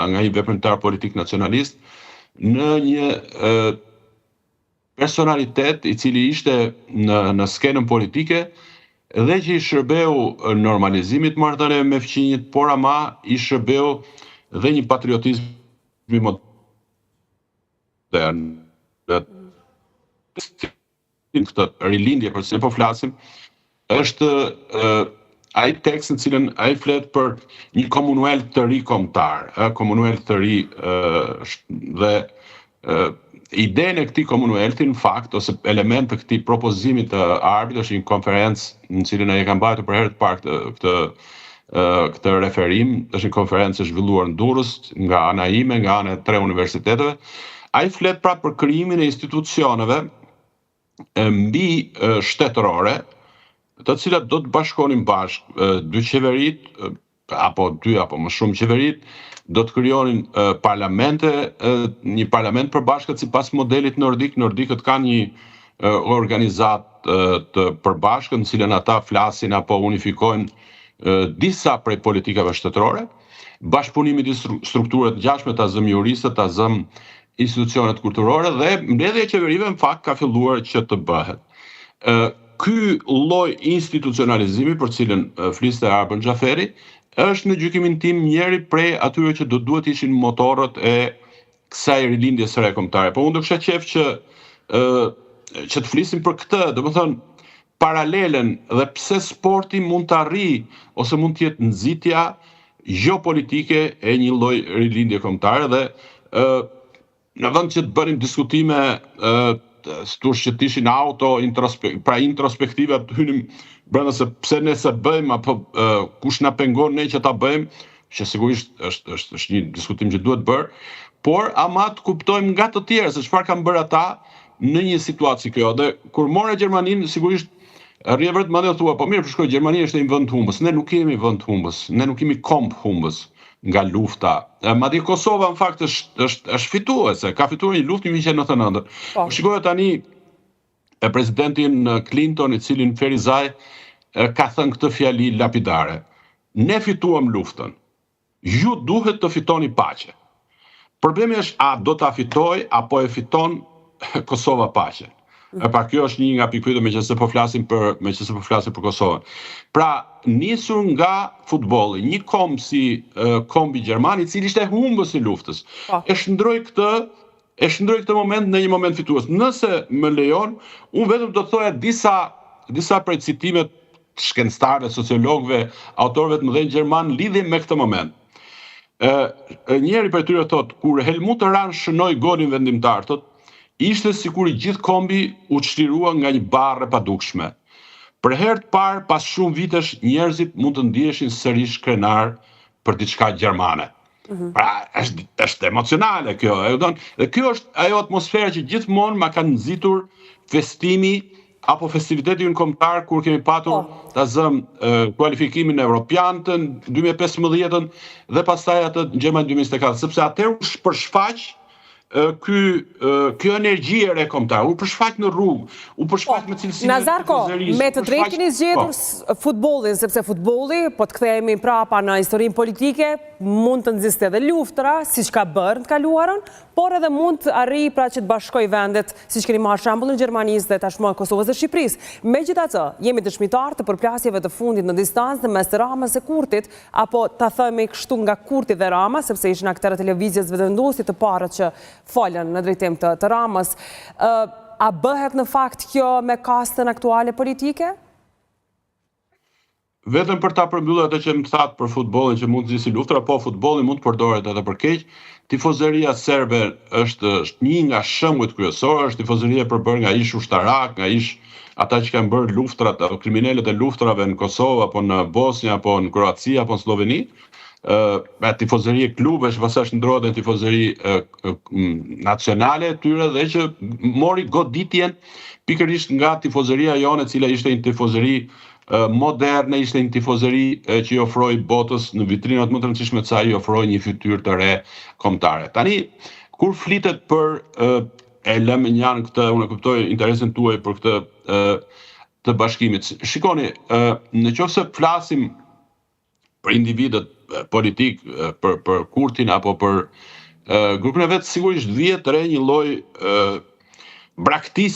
nga një veprimtar politik nacionalist në një personalitet i cili ishte në skenën politike dhe që i shërbeu normalizimit marrëdhënieve me fqinjit, por ama i shërbeu dhe një patriotizmi modern. Këtë rilindje për se po flasim, është ai tekst në cilën ai flet për një komunuel të ri kombëtar, komunuel të ri dhe idenë e këtij komunuelti në fakt ose element të këtij propozimi të arbit është një konferencë në cilën ai ka mbajtur për herë të parë këtë referim, është një konferencë e zhvilluar në Durrës nga ana ime, nga ana e 3 universiteteve. Ai flet pra për krijimin e institucioneve mbi shtetërore, të cilat do të bashkonin bashkë dy qeverit, apo dy apo më shumë qeverit, do të krijonin parlamente, një parlament përbashkët sipas modelit nordik. Nordikët kanë një organizatë të përbashkët në cilën ata flasin apo unifikojnë disa prej politikave shtetërore, bashkëpunimi i strukturave të ngjashme, ta zëm juristët, ta zëm institucionet kulturore dhe mbledhja e qeverive në fakt ka filluar që të bëhet. Ky lloj institucionalizimi për cilën fliste Arben Xhaferi është në gjykimin tim njëri prej atyre që do duhet ishin motorët e kësaj rilindjes së re kombëtare. Po unë do kisha qejf që të flisim për këtë, domethënë paralelen dhe pse sporti mund të arrijë ose mund të jetë nxitja gjeopolitike e një lloj rilindje kombëtare dhe në vend që të bënim diskutime stush që t'ishin introspektive, të hynim brenda se pse ne se bëjmë apo kush na pengon ne që ta bëjmë, që sigurisht është një diskutim që duhet bërë, por ama të kuptojmë nga të tjerë se çfarë kanë bërë ata në një situatë si kjo. Dhe kur morë Gjermaninë, sigurisht rrie vërtet mendja thua, po mirë, përshkoj Gjermania është një vend humbës. Ne nuk kemi vend humbës, ne nuk kemi komb humbës nga lufta. Madje Kosova në fakt është fituese, ka fituar një luftë në 1999. Shikojë tani presidentin Clinton, i cili në Ferizaj ka thënë këtë fjali lapidare. Ne fituam luftën. Ju duhet të fitoni paqe. Problemi është a do ta fitoj apo e fiton Kosova paqen. Pra kjo është një nga pikpyetjet meqenëse po flasim për Kosovën. Pra nisur nga futbolli, një komb si kombi gjerman, i cili ishte humbës i luftës. E shndroi këtë moment në një moment fitues. Nëse më lejon, unë vetëm do të thoja disa prej citimet shkencëtarëve, sociologëve, autorëve të mëdhenj gjerman lidhje me këtë moment. Njëri prej tyre thotë, kur Helmut Rahn shënoi golin vendimtar, thotë, ishte sikur i gjithë kombi u çlirua nga një barrë e padukshme. Për herë të parë pas shumë vitesh njerëzit mund të ndiheshin sërish krenar për diçka gjermane. Pra është emocionale kjo, dhe kjo është ajo atmosfera që gjithmonë ma ka nxitur festimi apo festiviteti ynë kombëtar kur kemi patur ta zëm kualifikimin evropian të 2015-ën dhe pastaj atë në Gjermani 2024, sepse atëherë u përshfaq kjo energji e re kombëtare, u përshfaq në rrugë, u përshfaq me cilësinë e Nazarko, me të drejtë keni zgjedhur futbollin, sepse futbolli, po të kthehemi prapa në historinë politike, mund të nxiste edhe luftra, siç ka bërë në të kaluarën, por edhe mund të arrijë pra që të bashkoj vendet, siç keni marrë shembullin e Gjermanisë dhe tashmë Kosovës dhe Shqipërisë. Megjithatë, jemi dëshmitar të përplasjeve të fundit në distancë mes Ramës e Kurtit, apo ta themi kështu nga Kurti dhe Rama, sepse ishin aktorë televizjes vetëvendosi të parët që folën në drejtim të Ramës. A bëhet në fakt kjo me kastën aktuale politike? Vetëm për ta përmbyllur atë që më thatë për futbollin që mund të zgjisë luftra, po futbolli mund të përdoret edhe për keq. Tifozeria serbe është një nga shembujt kryesorë, është tifozeria përbërë nga ish ushtarak, nga ish ata që kanë bërë luftrat, kriminalët e luftrave në Kosovë, apo në Bosnjë, apo në Kroaci, apo në Sloveni. Tifozeri e klubesh, pastaj ndrohet në tifozeri nacionale e tyre dhe që mori goditjen pikërisht nga tifozeria jone, e cila ishte një tifozeri moderne, ishte një tifozeri që i ofroi botës në vitrinat më të rëndësishme të saj, i ofroi një fytyrë të re kombëtare. Tani, kur flitet për e lëmë një anë këtë, unë e kuptoj interesin tuaj për këtë të bashkimit. Shikoni, në qoftë se flasim për individët politik për Kurtin apo për grupin e vet, sigurisht vije të re një lloj braktis